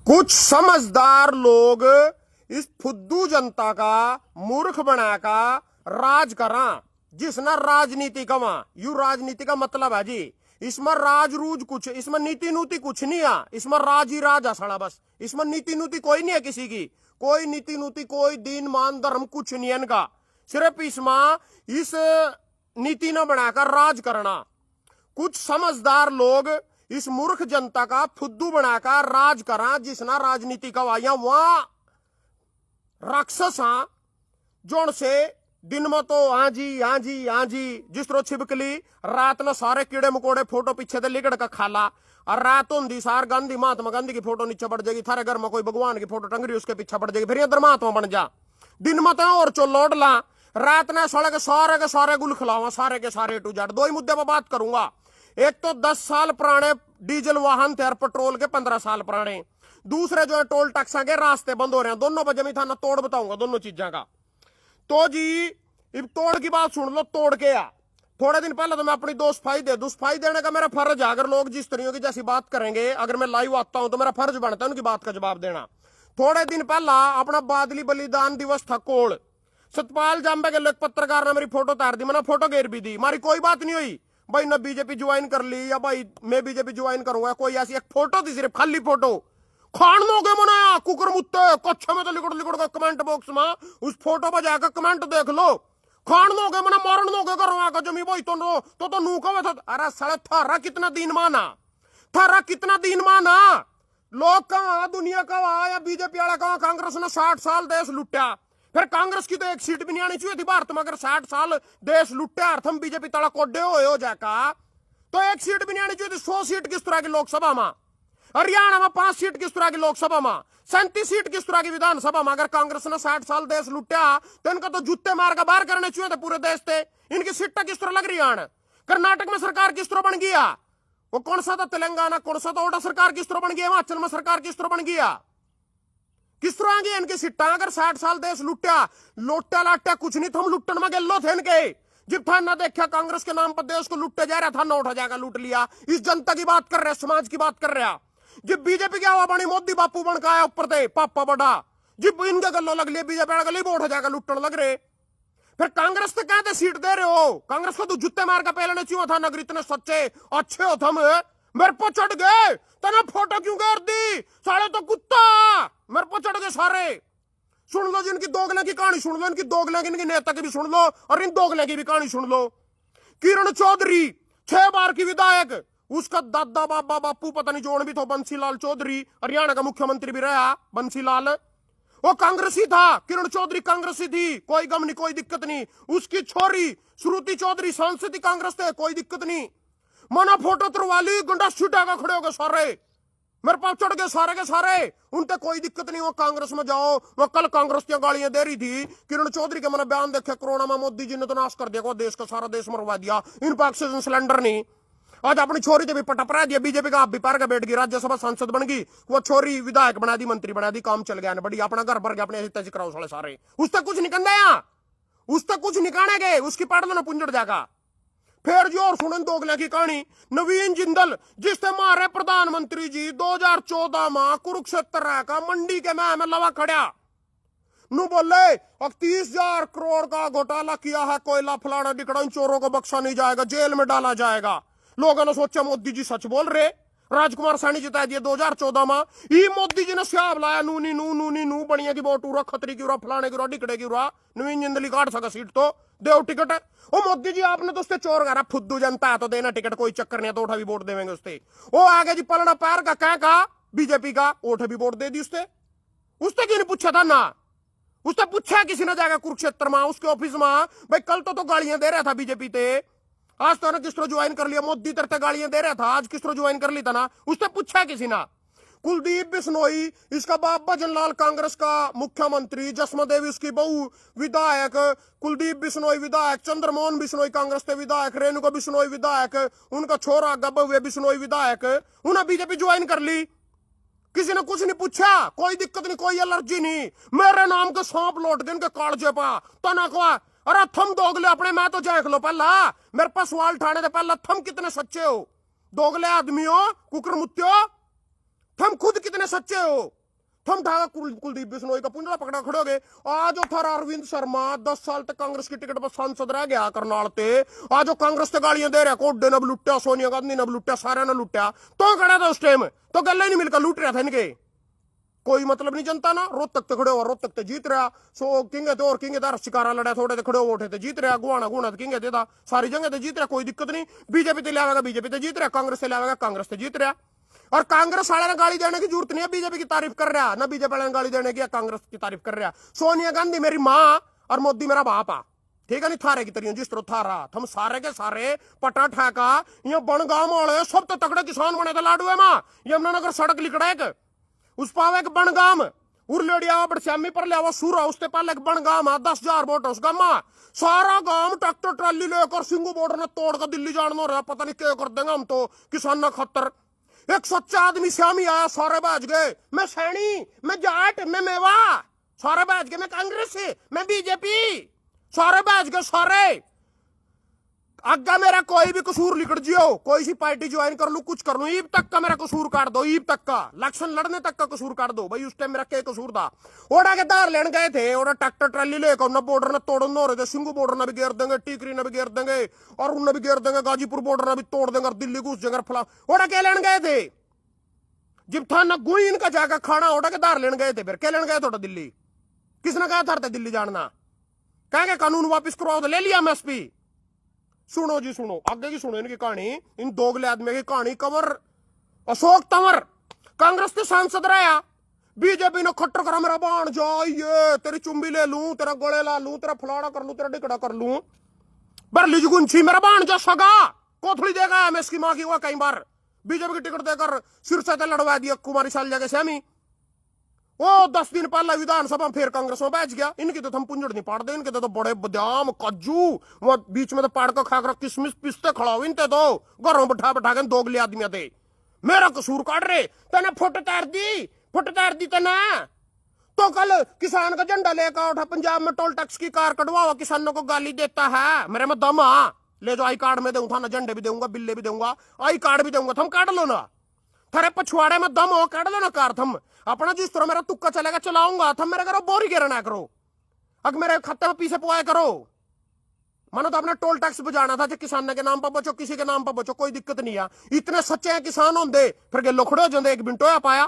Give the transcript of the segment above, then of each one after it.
कुछ समझदार लोग इस फुद्दू जनता का मूर्ख बनाका राज करा, जिसना राजनीति कमा। यू राजनीति का मतलब है जी, इसमें राज रूज कुछ, इसमें नीति नूति कुछ नहीं है, इसमें राज ही राज असड़ा बस। इसमें नीति नूति कोई नहीं है किसी की, कोई नीति नूति, कोई दीन मान धर्म कुछ नहीं है इनका। सिर्फ इसमें इस नीति न बनाकर राज करना। कुछ समझदार लोग इस मूर्ख जनता का फुद्दू बनाकर राज करा, जिसना राजनीति कवाइया वहां राक्षस हाँ, जोन से दिन में तो हाँ जी हाँ जी हाँ जी, जिस तरह छिपकली रात में सारे कीड़े मकोड़े फोटो पीछे से लिकड़ का खाला, और रात होंगी सार गांधी महात्मा गांधी की फोटो नीचे पड़ जाएगी, थारे घर में कोई भगवान की फोटो टंग रही उसके पीछे पड़ जाएगी, फिर इधर महात्मा बन जा। दिन में तो और चो लौट ला, रात ने सड़े के सारे गुल खिलावा, सारे के सारे टू जाट। दो ही मुद्दे पर बात करूंगा। एक तो 10 साल पुराने डीजल वाहन थे और पेट्रोल के 15 साल पुराने। दूसरे जो है टोल टैक्सा के रास्ते बंद हो रहे हैं। दोनों पर जमी था ना तोड़ बताऊंगा दोनों चीजों का। तो जी अब तोड़ की बात सुन लो, तोड़ के आ। थोड़े दिन पहले तो मैं अपनी दोस्ताई देने का मेरा फर्ज है। अगर लोग जिस तरीके की जैसी बात करेंगे, अगर मैं लाइव आता हूं तो मेरा फर्ज बनता है उनकी बात का जवाब देना। थोड़े दिन पहला अपना बादली बलिदान दिवस था कोल, सतपाल जांबे के लोग पत्रकार ने मेरी फोटो तार दी, मैंने फोटो घेर भी दी, हमारी कोई बात नहीं हुई भाई, न बीजेपी ज्वाइन कर ली या भाई मैं बीजेपी ज्वाइन करूंगा, कोई ऐसी एक फोटो थी, सिर्फ खाली फोटो। खान दोगे मनाया कुकर मुत्ते कच्चे में तो लिकड़ का कमेंट बॉक्स में उस फोटो पर जाकर कमेंट देख लो। खान दोगे मना मारण दोगे करवा का जमी भाई तो नू कवे था। अरे साले थारा कितना दिन माना, थारा कितना दिन माना। लोग कहा दुनिया कहा या बीजेपी वाला कहा, कांग्रेस ने 60 साल देश लुटा, फिर कांग्रेस की तो एक सीट भी नहीं आनी चाहिए थी भारत में। अगर 60 साल देश लुटा हम बीजेपी तला कोडे हो जाका तो एक सीट भी नहीं आनी चाहिए थी। 100 सीट किस तरह की लोकसभा में, हरियाणा में 5 सीट किस तरह की लोकसभा में, 37 सीट किस तरह की विधानसभा में। अगर कांग्रेस ने 60 साल देश लुटा तो इनका तो जूते मार का बाहर करने चाहिए थे पूरे देश से। इनकी सीटें किस तरह लग रही है। कर्नाटक में सरकार किस तरह बन गया, वो कौन सा था तेलंगाना, कौन सा था ओडा, सरकार किस तरह बन गया, हिमाचल में सरकार किस तरह बन गया, किस तरह गई इनकी सीटा। अगर 60 साल देश लुटा, लोटा लाटा कुछ नहीं, हम लुटन में गेलो थे इनके। जब था ना देखा कांग्रेस के नाम पर देश को लुटे जा रहा था, ना उठा जाएगा लूट लिया। इस जनता की बात कर रहे, समाज की बात कर रहा। जब बीजेपी की हवा बनी, मोदी बापू बन का आया ऊपर थे पापा बड़ा, जब इनके गलो लग लिया बीजेपी गली वो उठा जाएगा लुटन लग रहे। फिर कांग्रेस से कहते सीट दे रहे हो, कांग्रेस को तो जुत्ते मार का पहले चाहिए था। नगर इतने सच्चे अच्छे हो तुम, मेरे पर चढ़ गए तना फोटो क्यों कर दी, साले तो कुत्ता मेरे पर चढ़ गए सारे। सुन लो जिनकी दोगले की कहानी सुन लो, इनकी दोगले की, इनकी नेता की भी सुन लो और इन दोगले की भी कहानी सुन लो। किरण चौधरी 6 बार की विधायक, उसका दादा बाबा बापू पता नहीं जोड़ भी था, बंसीलाल चौधरी, हरियाणा का मुख्यमंत्री भी रहा बंसीलाल, वो कांग्रेसी था। किरण चौधरी कांग्रेसी थी, कोई गम नहीं, कोई दिक्कत नहीं। उसकी छोरी श्रुति चौधरी सांसद थी कांग्रेस थे, कोई दिक्कत नहीं। मना फोटो तुरवा ली, गुंडा छुटा का खड़े हो गए सारे, मेरे पास चढ़ गए सारे के सारे, उनके कोई दिक्कत नहीं। वो कांग्रेस में जाओ, वो कल कांग्रेस की गालियां दे रही थी। किरण चौधरी के मैंने बयान देखे, कोरोना में मोदी जी ने तो नाश कर दिया, देश का सारा देश मरवा दिया, इन पर ऑक्सीजन सिलेंडर नहीं। आज अपनी छोरी से भी पटपरा दिया, बीजेपी का आप भी पार का बैठ गई, राज्यसभा सांसद बन गई, वो छोरी विधायक बना दी, मंत्री बना दी, काम चल गया ना बढ़िया, अपना घर भर गया, अपने हित कराओ साले सारे। उससे कुछ निकल गया, उससे कुछ निकाले गए, उसकी पढ़ लो ना पुंजड़ जाएगा। फिर जो और सुनन दोगले की कहानी, नवीन जिंदल जिससे मारे प्रधानमंत्री जी 2014 में कुरुक्षेत्र का मंडी के में लवा खड़ा, नु बोले 30,000 करोड़ का घोटाला किया है, कोयला फलाना डिकड़ा, चोरों को बख्शा नहीं जाएगा, जेल में डाला जाएगा। लोगों ने सोचा मोदी जी सच बोल रहे। राजकुमार सैनी जिता दिए 2014 में, ये मोदी जी ने स्याब लाया, नूनी नू बढ़िया की वोट उरा, खतरी की उरा, फलाने की उरा, डिकड़े की उरा, नवीन जिंदली काट सका सीट तो देव टिकट। ओ मोदी जी आपने तो उससे चोर करा, फुद्दू जनता है तो देना टिकट, कोई चक्कर नहीं, तो उठा भी वोट देंगे उससे। वो आगे जी पलड़ा पैर का क्या कहा बीजेपी का, उठा भी वोट दे दी उससे क्यों नहीं पूछा था ना, उसने पूछा किसी ने जाएगा कुरुक्षेत्र में उसके ऑफिस में, भाई कल तो गालियां दे रहा था बीजेपी ते, आज तो किस तरह ज्वाइन कर लिया, मोदी तरह गालियां दे रहा था, आज किस तरह ज्वाइन कर ली था ना, उसने पूछा किसी ना। कुलदीप बिश्नोई इसका बाप भजनलाल कांग्रेस का मुख्यमंत्री, जसमा देवी उसकी बहू विधायक, कुलदीप बिश्नोई विधायक, चंद्रमोहन बिश्नोई कांग्रेस के विधायक, रेणुका बिश्नोई विधायक, उनका छोरा गब्बे बिश्नोई विधायक, उन्हें बीजेपी ज्वाइन कर ली। किसी ने कुछ नहीं पूछा, कोई दिक्कत नहीं, कोई एलर्जी नहीं, मेरे नाम के सांप लौट गए इनके कालजे पा तना को। अरे थम दोगले अपने, मैं तो देख लो पहला, मेरे पास सवाल ठाने थे पहला, थम कितने सच्चे हो, दोगले आदमी हो, कुकर मुत्ते हो, थम खुद कितने सच्चे हो? थम ढाका कुलदीप बिश्नोई का पुंजड़ा पकड़ा खड़ोगे। आज थारा अरविंद शर्मा 10 साल तक कांग्रेस की टिकट पर सांसद रह गया करनाल ते। आज कांग्रेस ते गालियां दे रहा, कोड्डे ने लुट्टा, सोनिया गांधी ने लुट्टा, सारे ने लुट्टा। तो खड़ा था उस टाइम, तो गल ही नहीं मिलकर लूट रहा था इनके। कोई मतलब नहीं जनता ना। रोहतक ते खड़े हो, रोहतक ते जीत रहा। सो किंगे ते और किंगे तार शिकारा लड़ा, थोड़े ते खड़े हो उठे ते जीत रहा। गुआना गुना ते किंगे था, सारी जगह ते जीत रहा, कोई दिक्कत नहीं। बीजेपी ते लावेगा, बीजेपी ते जीत रहा, कांग्रेस से लावेगा, कांग्रेस ते जीत रहा। और कांग्रेस वाले ने गाली देने की जरूरत नहीं है, बीजेपी की तारीफ कर रहा ना, बीजेपी वाले ने गाली देने की, कांग्रेस की तारीफ कर रहा। सोनिया गांधी मेरी माँ और मोदी मेरा बाप आ, ठीक है नहीं, थारे की तरियों जिस तरह थारा हम सारे के सारे पटा ठेका ये बनगांव वाले सब तो तगड़े किसान बने थे लाडू है माँ। यमुनानगर सड़क लिकड़ा एक उस पावे एक बनगाम उर्लेडिया बड़श्यामी पर लिया सूरा उससे पहले एक बनगाम 10,000 वोट उसका माँ। सारा गांव ट्रैक्टर ट्राली लेकर सिंगू बॉर्डर ने तोड़ कर दिल्ली जाना रहा, पता नहीं क्या कर देंगे हम तो किसान न खतर। एक सच्चा आदमी श्यामी आया, सारे बैठ गए, मैं सैनी, मैं जाट, मैं मेवा, सारे बैठ गए, मैं कांग्रेस, मैं बीजेपी, सारे बैठ गए सारे। अग्गा मेरा कोई भी कसूर लिखट जियो, कोई सी पार्टी ज्वाइन कर लू, कुछ कर लू, ईब तक का मेरा कसूर काट दो, ईब तक का इलेक्शन लड़ने तक का कसूर काट दो भाई। उस टाइम मेरा क्या कसूर था? ओडा के दार लेने गए थे, ओडा ट्रैक्टर ट्राली लेकर न बॉर्डर ने तोड़ हो रहे थे, सिंगू बॉर्डर ने भी घेर देंगे, टीकरी ने भी घेर देंगे और उन्हें भी घेर देंगे, गाजीपुर बॉर्डर ने भी तोड़ देंगे और दिल्ली घुस जाएंगे फला। ओडा क्या लेने गए थे? जब था न गुई इनका जाकर खाना, ओडा के दार लेने गए थे, फिर क्या लेने गए थोड़ा दिल्ली? किसने कहा था दिल्ली जाना? कहेंगे कानून वापिस करवाओ तो ले लिया एमएसपी। सुनो जी सुनो, आगे की सुनो इनकी कहानी, इन दोगले आदमी की कहानी। कंवर अशोक तंवर कांग्रेस के सांसद रहा, बीजेपी ने खट्टर करा मेरा बाण जा, ये तेरी चुंबी ले लूं, तेरा गले ला लूं, तेरा फलाड़ा कर लूं, तेरा डिकड़ा कर लूं, बरली जुगुंछी मेरा बाण जा सगा कोथड़ी देगा एमएस की मां की हुआ कई बार बीजेपी की टिकट देकर सिर से लड़वा दिया कुमारी साल जगह सेमी। वो 10 दिन पहले विधानसभा फिर कांग्रेस में बैठ गया। इनकी तो हम पुंजड़ नहीं पाड़ दे, इनके तो बड़े बादाम काजू वो बीच में तो पाड़ कर खाकर किशमिश पिस्ते खड़ा हो, इनते तो घरों बैठा बैठा के दोगले आदमी थे। मेरा कसूर काट रहे तना फुट तार दी तना। तो कल किसान का झंडा लेकर उठा, पंजाब में टोल टैक्स की कार कटवा, किसानों को गाली देता है। मेरे में दम आ, ले जो आई कार्ड में दूंगा ना, झंडे भी दूंगा, बिल्ले भी दूंगा, आई कार्ड भी दूंगा, थम काट लो ना। थारे पछुआड़े में दम हो, काट लो ना कार। थम अपना जिस तरह मेरा तुक्का चलेगा चलाऊंगा, थम मेरे करो बोरी गिरा ना करो, अगर मेरे खाते में पीछे पुआए करो। मानो तो अपना टोल टैक्स बजाना था, किसान के नाम पर बचो, किसी के नाम पर बचो, कोई दिक्कत नहीं है। इतने सच्चे हैं किसान होंगे फिर गेलो खड़े हो जाते, एक मिनट हो पाया।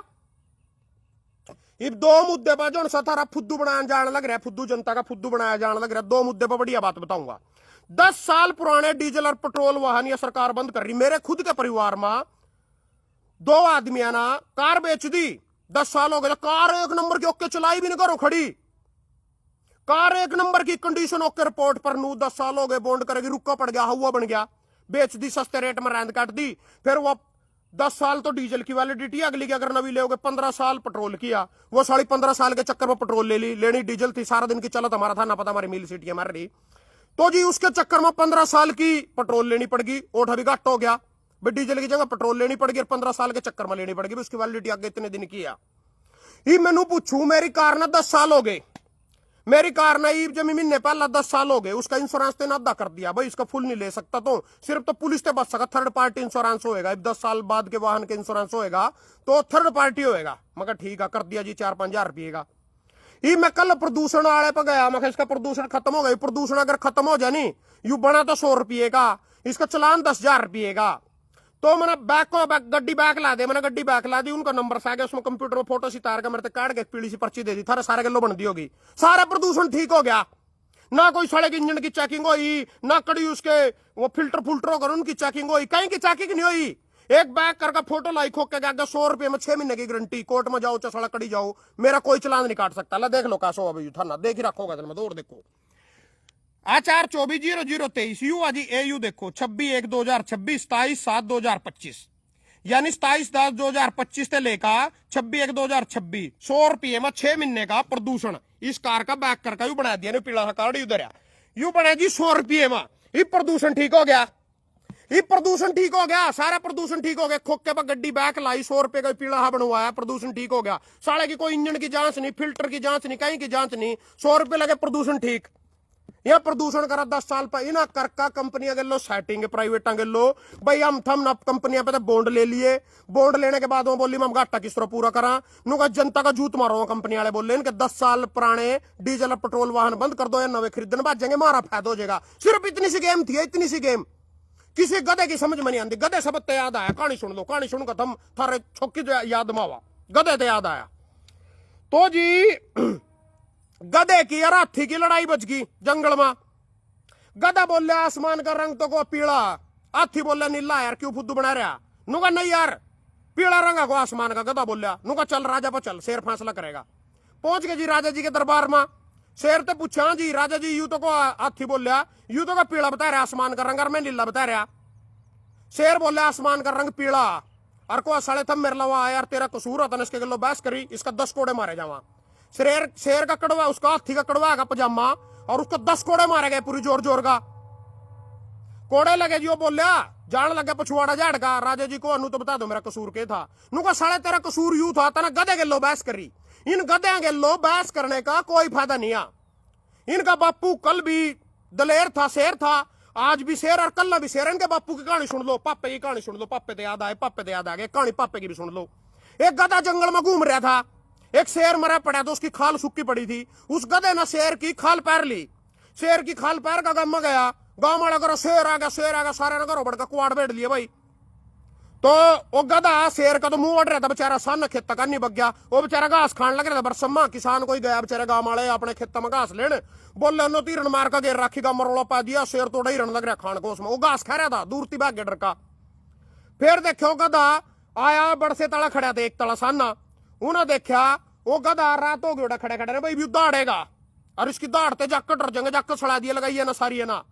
ये दो मुद्दे पर जो थारा फुद्दू बनाया जाने लग रहा है, फुद्दू जनता का फुद्दू बनाया जाने लग रहा है, दो मुद्दे पर बढ़िया बात बताऊंगा। 10 साल पुराने डीजल और पेट्रोल वाहन यह सरकार बंद कर रही। मेरे खुद के परिवार में 2 आदमियां ना कार बेच दी, 10 साल हो गए, कार 1 नंबर की ओके चलाई भी नहीं करो खड़ी, कार 1 नंबर की कंडीशन ओके रिपोर्ट पर नू 10 साल हो गए, बॉन्ड करेगी, रुका पड़ गया, हुआ बन गया, बेच दी, सस्ते रेट में रैंद काट दी। फिर वो 10 साल तो डीजल की वैलिडिटी, अगली की अगर नवी ले 15 साल पेट्रोल किया, वो 15.5 साल के चक्कर में पेट्रोल ले ली, लेनी डीजल थी, सारा दिन की चलत हमारा था ना पता, हमारी मिल सीटी मार रही, तो जी उसके चक्कर में 15 साल की पेट्रोल लेनी पड़गी, ओठा भी घट हो गया, डीजल की जगह पेट्रोल लेनी पड़गी और 15 साल के चक्कर में लेनी पड़गी, उसकी वैलिडिटी आगे इतने दिन की है। ये मैनू पूछू, मेरी कार ना 10 साल हो गए, मेरी कार ना जब महीने पहला 10 साल हो गए, उसका इंश्योरेंस तेना अदा कर दिया भाई, इसका फुल नहीं ले सकता, तो सिर्फ तो पुलिस से बच सका, थर्ड पार्टी इंश्योरेंस होएगा। 10 साल बाद के वाहन के इंश्योरेंस होएगा तो थर्ड पार्टी होएगा। मगर ठीक है, कर दिया जी 4-5 हजार रुपये का। ये मैं कल प्रदूषण वाले पर गया, मैं इसका प्रदूषण खत्म हो गया, प्रदूषण अगर खत्म हो जाए नहीं, यू बना तो 100 रुपये का, इसका चलान 10,000 रुपये का। तो मैंने गड्डी बैक ला दे, मैंने गड्डी बैक ला दी, उनका नंबर आ गया, उसमें कंप्यूटर में फोटो सितार का मेरे काट के पीली सी पर्ची दे दी, थारे सारे किलो बन दी होगी, सारा प्रदूषण ठीक हो गया। ना कोई सड़क इंजन की चेकिंग हुई, ना कड़ी उसके वो फिल्टर होकर उनकी चेकिंग हुई, कहीं की चेकिंग नहीं हुई। एक बैग करके फोटो लाई खोक के 100 रुपये में 6 महीने की गारंटी, कोर्ट में जाओ चाहे सड़क कड़ी जाओ, मेरा कोई चलान नहीं काट सकता। ला देख लो कैसा हो भाई, थाना देख ही रखोगा और देखो आचार 24/0/023 यू आजी एयू देखो 26/1/2026, 27/7/2025, यानी 27/10/2025 से लेकर 26/1/2026 100 रुपये में 6 महीने का प्रदूषण इस कार का बैक करके यू बना दिया, पीला सा कार्ड उधर यू बना जी 100 रुपये में। ये प्रदूषण ठीक हो गया, ये प्रदूषण ठीक हो गया, सारा प्रदूषण ठीक हो गया। खोके पर गड्डी बैक लाई, 100 रुपये का पीला हा बनवाया, प्रदूषण ठीक हो गया। साले की कोई इंजन की जांच नहीं, फिल्टर की जांच नहीं, कहीं की जांच नहीं, 100 रुपये लगे प्रदूषण ठीक। यहाँ प्रदूषण करा 10 साल पर इना करका कंपनियां गेलो सेटिंग प्राइवेटा गेलो भाई हम थम ना कंपनियां पे बॉन्ड ले लिए। बॉन्ड लेने के बाद वो बोली हम घाटा किस तरह पूरा करा नुका जनता का जूत मारो। कंपनी वाले बोले इनके 10 साल पुराने डीजल और पेट्रोल वाहन बंद कर दो या नवे खरीदने बाजेंगे हमारा फायदा हो जाएगा। सिर्फ इतनी सी गेम थी, इतनी सी गेम किसी गधे की समझ में नहीं आती। गधे सब याद आया, कहानी सुन लो, कहानी सुनकर थम थारे छोकी याद मावा गधे तो याद आया। तो जी गधे की और हाथी की लड़ाई बच गई जंगल में। गधा बोले आसमान का रंग तो को पीला, हाथी बोले नीला। यार क्यों फुद्दू बना रहा? नुका नहीं यार पीला रंग को आसमान का। गधा बोलिया नुका चल राजा पर चल, शेर फैसला करेगा। पहुंच गए जी राजा जी के दरबार में। शेर ते पूछा जी राजा जी यू तो को, हाथी बोलिया यू तो को पीला बता रहा आसमान का रंग और मैं नीला बता रहा। शेर बोले आसमान का रंग पीला और को साले थम मेरे लवा यार तेरा कसूर होता इसके गलो बहस करी, इसका 10 कोड़े मारे जावा। शेर का कड़वा, उसका हाथी का कड़वा का पजामा और उसको 10 कोड़े मारे गए पूरी जोर जोर का। कोड़े लगे जी वो बोलिया जान लगे पछुआड़ा झाड़ का। राजा जी को अनु तो बता दो मेरा कसूर के था। नुका साले तेरा कसूर यू था तना गधे के लो बहस करी। इन गधे के लो बहस करने का कोई फायदा नहीं आ। इनका बापू कल भी दलेर था, शेर था, आज भी शेर और कल भी शेर। इनके बापू की कहानी सुन लो, पापे की कहानी सुन लो। पापे तो याद आए, पापे तो याद आ गए, कहानी पापे की भी सुन लो। एक गधा जंगल में घूम रहा था, एक शेर मरा पड़ा तो उसकी खाल सूखी पड़ी थी। उस गधे ने शेर की खाल पैर ली। शेर की खाल पैर का गांव में गया, गांव वाला करो शेर आ गया, शेर आ गया, सारे नगर बढ़कर कुआड़ बैठ लिए भाई। तो वो गधा शेर का तो मुंह उड़ रहा था बेचारा, सन खेत का नहीं बग गया। वो बेचारा घास खान लग रहा था बरसम्मा। किसान कोई गया बेचारे गांव वाले अपने खेत में घास लेने, बोले नो तीरन मार का घेर राखी का मरोड़ा पा दिया। शेर तो हिरन लग रहा खान को, उसमें वो घास खा रहा था, दूर थी भाग डर का। फिर देखो गधा आया, बड़से तला खड़ा था, एक तला साना। उन्हें देखा वो गधा रात हो गया खड़े खड़े भाई दाड़ेगा और इसकी दाड़ते जाकर डर जाएंगे, जाकर सड़ा दिया लगाइए ना सारी है ना।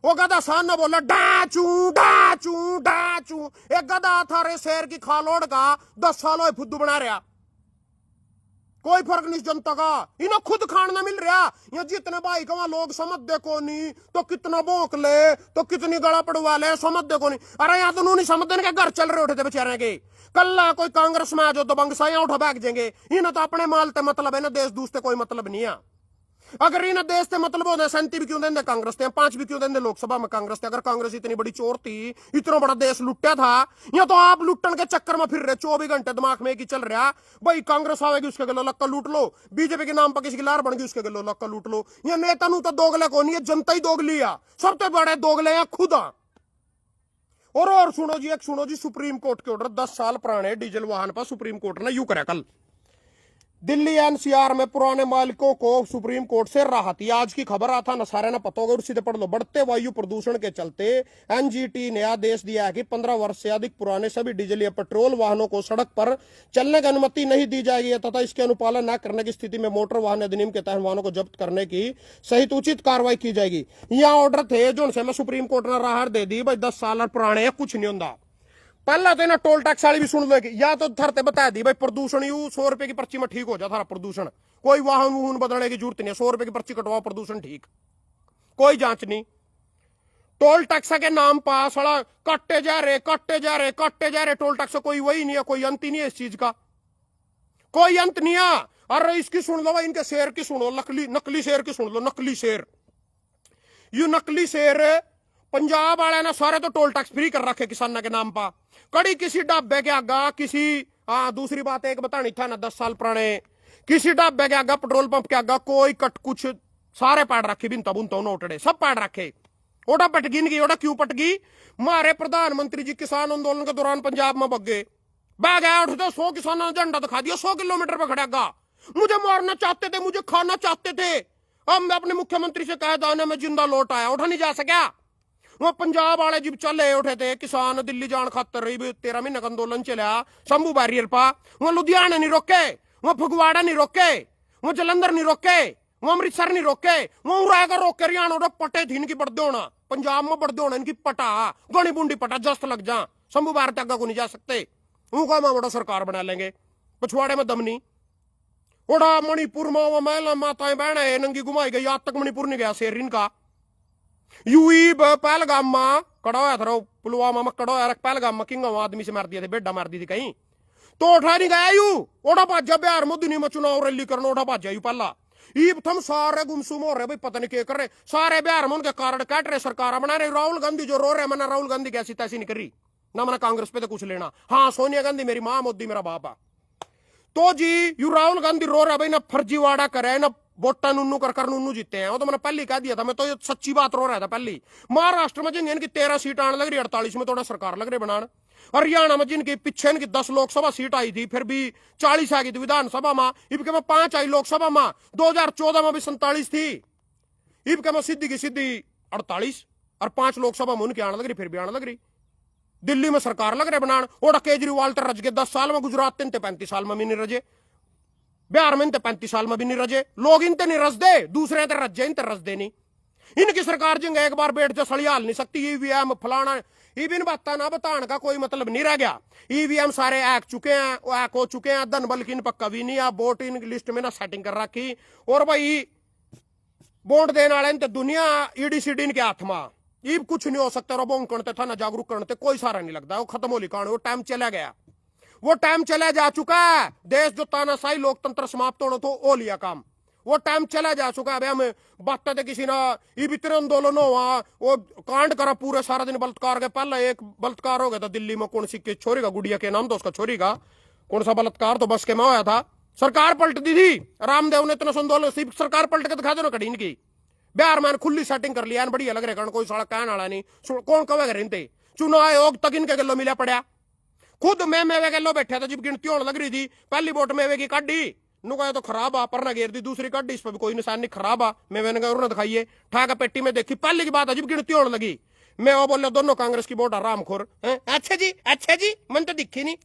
वो गधा सान ना बोला डाचू डाचू डाचू। एक गधा था रे शेर की खालोड़ का 10 सालों फुद्दू बना रहा, कोई फर्क नहीं जनता का। इन्हें खुद खाना मिल रहा। ये जितने भाई का लोग समझ देखो नहीं तो कितना भोंक ले तो कितनी गला पड़वा ले, समझ देखो नहीं। अरे यहाँ तो नहीं समझ देने के घर चल रहे उठे थे बेचारे के। कल कोई कांग्रेस में आ जाओ तो बंगसाइयां उठा भाग जाएंगे। इन्हें तो अपने माल ते मतलब है ना, देश दूसरे कोई मतलब नहीं है। अगर इन्हें देश से मतलब होता 37 भी क्यों देंगे कांग्रेस थे, 5 भी क्यों देंगे लोकसभा में कांग्रेस थे। अगर कांग्रेस इतनी बड़ी चोर थी, इतना बड़ा देश लुट्टा था, या तो आप लुट्टन के चक्कर में फिर रहे 24 घंटे दिमाग में की चल रहा भाई कांग्रेस आवेगी उसके गलो लक्का लूट लो, बीजेपी के नाम पर किसी की लार बन गई उसके गलो लक्का लूट लो। ये नेता नु तो दोगले को नहीं है, जनता ही दोगली है। सबसे बड़े दोगले हैं खुद। और सुनो जी, एक सुनो जी, सुप्रीम कोर्ट के ऑर्डर 10 साल पुराने डीजल वाहन पर सुप्रीम कोर्ट ने यू करा कल। दिल्ली एनसीआर में पुराने मालिकों को सुप्रीम कोर्ट से राहत। आज की खबर आता ना सारे ना पता होगा, सीधे पढ़ लो। बढ़ते वायु प्रदूषण के चलते एनजीटी ने आदेश दिया है कि 15 वर्ष से अधिक पुराने सभी डीजल या पेट्रोल वाहनों को सड़क पर चलने की अनुमति नहीं दी जाएगी तथा इसके अनुपालन न करने की स्थिति में मोटर वाहन अधिनियम के तहत वाहनों को जब्त करने की सहित उचित कार्रवाई की जाएगी। यहाँ ऑर्डर थे जो उनसे सुप्रीम कोर्ट ने राहत दे दी भाई 10 साल पुराने कुछ नहीं होता। पहला तो ना टोल टैक्स वाली भी सुन लो, या तो थरते बता दी भाई प्रदूषण यू 100 रुपए की पर्ची में ठीक हो जाता प्रदूषण, कोई वाहन वूहन बदलने की जरूरत नहीं है, 100 रुपए की पर्ची कटवाओ प्रदूषण ठीक, कोई जांच नहीं। टोल टैक्स के नाम पर सड़ा कट्टे जा रहे कट्टे जा रहे कट्टे जा रहे। टोल टैक्स कोई वही नहीं है, कोई अंत ही नहीं है इस चीज का, कोई अंत नहीं है। अरे इसकी सुन लो भाई, इनके शेर की सुनो, नकली शेर की सुन लो। नकली शेर, यू नकली शेर पंजाब वाले ना सारे तो टोल टैक्स फ्री कर रखे किसानों के नाम पर। कड़ी किसी ढाबे के आगा किसी दूसरी बात एक बतानी था ना 10 साल पुराने, किसी ढाबे के आगा पेट्रोल पंप के आगा कोई कट कुछ सारे पाड़ रखे, बिनता बुनता नोटड़े सब पाड़ रखे। ओटा पटगी नहीं, ओटा क्यों पटगी? मारे प्रधानमंत्री जी किसान आंदोलन के दौरान पंजाब में बग गए, बह गया उठते 100 किसानों ने झंडा दिखा दिया, 100 किलोमीटर पर खड़ेगा। मुझे मारना चाहते थे, मुझे खाना चाहते थे। अब मैं अपने मुख्यमंत्री से कह दाने में जिंदा लौट आया, उठा नहीं जा सका। वो पंजाब वाले जब चले उठे थे किसान दिल्ली जान खातर 13 महीने का आंदोलन चला शंभू बैरियर पा, वो लुधियाना नहीं रोके, वो फगवाड़ा नहीं रोके, वो जलंधर नहीं रोके, वो अमृतसर नहीं रोके, वो उड़ाकर रोके हरियाणा पटे थी इनकी बढ़ते होना, पंजाब में बढ़ते होना इनकी पटा गोनी बूंदी पटा जस्त लग जा। शंभू बैरियर तक को नहीं जा सकते, उनका मैं बड़ा सरकार बना लेंगे। पछवाड़े में दम नहीं। उड़ा मणिपुर में वो महिला माताएं बहने नंगी घुमाई गई, आज तक मणिपुर नहीं गया शेर इनका। यूई पहलगाम में कड़ा होया था, पुलवामा में कड़ा होया, पहलगाम में किंग आदमी से मार दिए थे, बेड्डा मार दी थी कहीं, तो उठा नहीं गया यू। ओढ़ा भाजा बिहार में दुनिया में चुनाव रैली करना, ओढ़ा भाजा यू पहला ईब थम सारे गुमसुम हो रहे भाई, पता नहीं क्या कर रहे, सारे बिहार में उनके कारण काट रहे, सरकार बना रहे। राहुल गांधी जो रो रहे, मना राहुल गांधी कैसी तैसी नहीं कर रही ना, मना कांग्रेस पे तो कुछ लेना। हाँ सोनिया गांधी मेरी मां, मोदी मेरा बाप है। तो जी यू राहुल गांधी रो रहा भाई, ना फर्जीवाड़ा करे ना वोटा नुन्नू कर नुन्नू जीते हैं। वो तो मैंने पहले कह दिया था, मैं तो ये सच्ची बात रो रहा था पहले। महाराष्ट्र में जिनकी इनकी 13 सीट आने लग रही, 48 में थोड़ा सरकार लग रही बनाने। हरियाणा में जिनकी पीछे इनकी 10 लोकसभा सीट आई थी, फिर भी 40 आ गई थी विधानसभा में, इब के में 5 आई लोकसभा में। 2014 में भी 47 थी, इब के में सीधी की सीधी 48, और 5 लोकसभा में उनकी आने लग रही, फिर भी आने लग रही। दिल्ली में सरकार लग रहे बनान, और केजरीवाल तो रज के 10 साल में, गुजरात 35 साल में भी नहीं रजे, बिहार में 35 साल में भी नहीं रजे। लोग इनते नहीं रस दे, दूसरे ते रजे, इनते रस दे नहीं। इनकी सरकार जिंग एक बार बैठ जा सड़ियाल नहीं सकती। ईवीएम फलाना इन बात ना बताने का कोई मतलब नहीं रह गया। ईवीएम सारे हैक चुके हैं, हैक हो चुके हैं, धन बल्कि इन पर कभी नहीं, वोट इन लिस्ट में ना सेटिंग कर रखी। और भाई वोट देने वाले तो दुनिया ईडी सीडी इनके हाथ में, ईब कुछ नहीं हो सकता। रोबोंग करते था ना, जागरूक करते, कोई सारा नहीं लगता। वो खत्म होली कहानी, वो टाइम चला गया, वो टाइम चला जा चुका है। देश जो तानाशाही लोकतंत्र समाप्त होना तो ओ लिया काम, वो टाइम चला जा चुका है। हम बात थे किसी ना ये भी आंदोलन हुआ, वो कांड करा पूरे सारा दिन बलात्कार के। पहले एक बलात्कार हो गया था दिल्ली में, कौन सी की छोरी का, गुड़िया के नाम था उसका छोरी का, कौन सा बलात्कार तो बस के में होया था। सरकार पलट दी थी, रामदेव ने इतना आंदोलन, सरकार पलट के दिखा दो ना कड़ी इनकी। बिहार में खुली सेटिंग कर लिया, बढ़िया लग रहा, कोई साला कहने वाला नहीं। कौन कहेगा इनते, चुनाव आयोग तक इनके गलो मिला पड़ा। खुद मैं मेवे गलो बैठा था जब गिनती होने लग रही थी, पहली वोट मेवे की काटी, नुका तो खराब आ, पर ना घेर दी, दूसरी काटी, इस पर भी कोई निशान नहीं, खराब आ। मेवे ने उन्होंने दिखाइए, ठाका पेटी में देखी, पहले की बात है जब गिनती होने लगी, मैं वो बोल दोनों कांग्रेस की वोट रामखोर। अच्छा जी मन तो दिखी नहीं,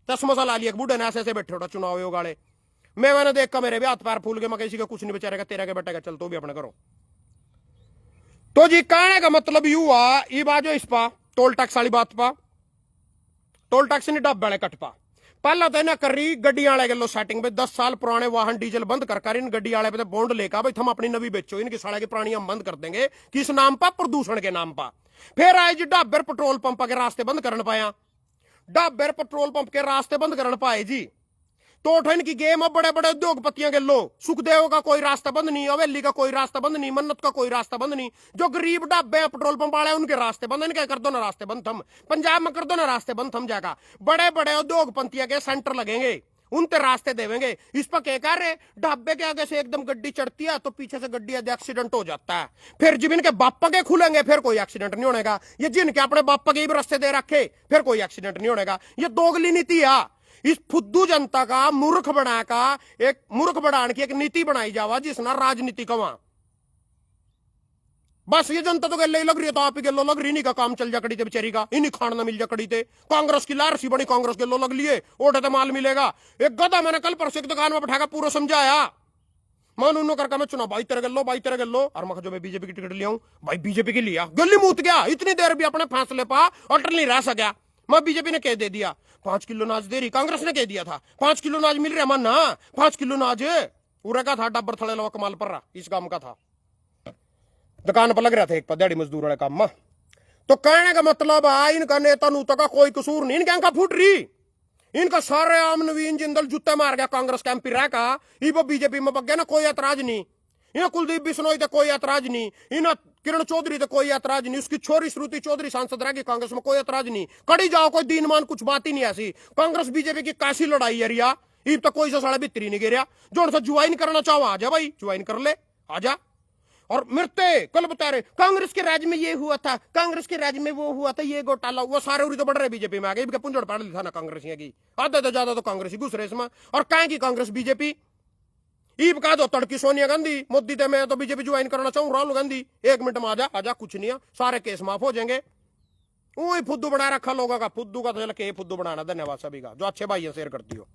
चश्मा सा ला लिया बूढ़े ने, ऐसे बैठे उठा चुनाव आयोग वाले। मैं मैंने देखा, मेरे भी हाथ पैर फूल के, मैं किसी का कुछ नहीं बेचारेगा, तेरा के बेटा का चल तो भी अपने करो। तो जी कहने का मतलब यू हुआ, ये बात जो इस पा टोल टैक्स वाली बात पा, टोल टैक्स नहीं डब वाले कट पा। पहला तो ना करी गड्डी वाले गलो सेटिंग पे, 10 साल पुराने वाहन डीजल बंद कर इन गड्डी वाले पे बॉन्ड लेकर भाई हम अपनी नवी बेचो, इनकी साढ़े की पुरानी हम बंद कर देंगे, किस नाम पर, प्रदूषण के नाम पर। फिर आए जी ढाबर पेट्रोल पंप के रास्ते बंद कर पाया, ढाबर पेट्रोल पंप के रास्ते बंद कर पाए जी। तो ठन की गेम, अब बड़े बड़े उद्योगपतियों के लो, सुखदेव का कोई रास्ता बंद नहीं, हवेली का कोई रास्ता बंद नहीं, मन्नत का कोई रास्ता बंद नहीं। जो गरीब ढाबे पेट्रोल पंप वाले उनके रास्ते बंद, इनके कर दो ना रास्ते बंद थम, पंजाब में कर दो ना रास्ते बंद थम जाएगा। बड़े बड़े उद्योगपतियों के सेंटर लगेंगे, उनते रास्ते देवेंगे। इस पर क्या कर रहे, ढाबे के आगे से एकदम गड्डी चढ़ती है तो पीछे से गड्डी एक्सीडेंट हो जाता है। फिर जब इनके बापा के खुलेंगे फिर कोई एक्सीडेंट नहीं होनेगा। ये जिनके अपने बापा के भी रास्ते दे रखे फिर कोई एक्सीडेंट नहीं होनेगा। ये दोगली नीति है। इस फुद्दू जनता का मूर्ख बना का, एक मूर्ख बनाने की एक नीति बनाई जावा जिसना राजनीति कवा। बस ये जनता तो गले लग रही है, तो आप ही गलो लग रही नहीं का काम चल जा कड़ी थे बेचारी का, इन्हीं खान ना मिल जा कड़ी थे। कांग्रेस की लारसी बनी, कांग्रेस गलो लग लिए, ओटे तो माल मिलेगा। एक गधा मैंने कल परसों एक दुकान में बैठा पूरा समझाया, मैं उन्होंने करके मैं चुना भाई तेरे गलो, और मैं जो मैं बीजेपी की टिकट लिया हूं भाई, बीजेपी की लिया, गली मूत गया। इतनी देर भी अपने फैसले पा अटल नहीं रह सका। मैं बीजेपी ने कह दे दिया 5 किलो नाज दे रही, कांग्रेस ने कह दिया था 5 किलो नाज मिल रहा, मन ना 5 किलो नाज पूरा का था, डब्बर थड़े लवा कमाल पर रहा, इस काम का था, दुकान पर लग रहा था एक दिहाड़ी मजदूर वाले काम में। तो कहने का मतलब है इनका नेता नूता का कोई कसूर नहीं, इनका अंका फूट रही, इनका सारे आम नवीन जिंदल जूते मार गया कांग्रेस के एमपी रह का, ये बीजेपी में बग गया ना, कोई ऐतराज नहीं। इन्हें कुलदीप बिश्नोई थे कोई ऐतराज नहीं, इन्हें किरण चौधरी थे कोई ऐतराज नहीं, उसकी छोरी श्रुति चौधरी सांसद रहेगी कांग्रेस में, कोई ऐतराज नहीं। कड़ी जाओ कोई दीनमान कुछ बात ही नहीं ऐसी। कांग्रेस बीजेपी की कैसी लड़ाई है रिया, ईब तक कोई सा साढ़े भीतरी नहीं गिरा। जो सा ज्वाइन करना चाहो आ जा भाई, ज्वाइन कर ले, आ जा। और मिरते कल बता रहे कांग्रेस के राज्य में ये हुआ था, कांग्रेस के राज्य में वो हुआ था, ये घोटाला, वो सारे उड़ी तो बढ़ रहे बीजेपी में आ गए, पुंजड़ पाड़ ली था ना कांग्रेस की, आधा तो ज्यादा तो कांग्रेस ही घुस रहे इसमें। और कहें की कांग्रेस बीजेपी ईब का दो तड़की सोनिया गांधी, मोदी थे मैं तो बीजेपी ज्वाइन करना चाहूं, राहुल गांधी 1 मिनट में आजा कुछ नहीं है, सारे केस माफ हो जाएंगे। वही फुद्दू बना रखा लोगों का, फुद्दू का तो चल के फुद्दू बनाना। धन्यवाद सभी का, जो अच्छे भाई है शेयर करती हो।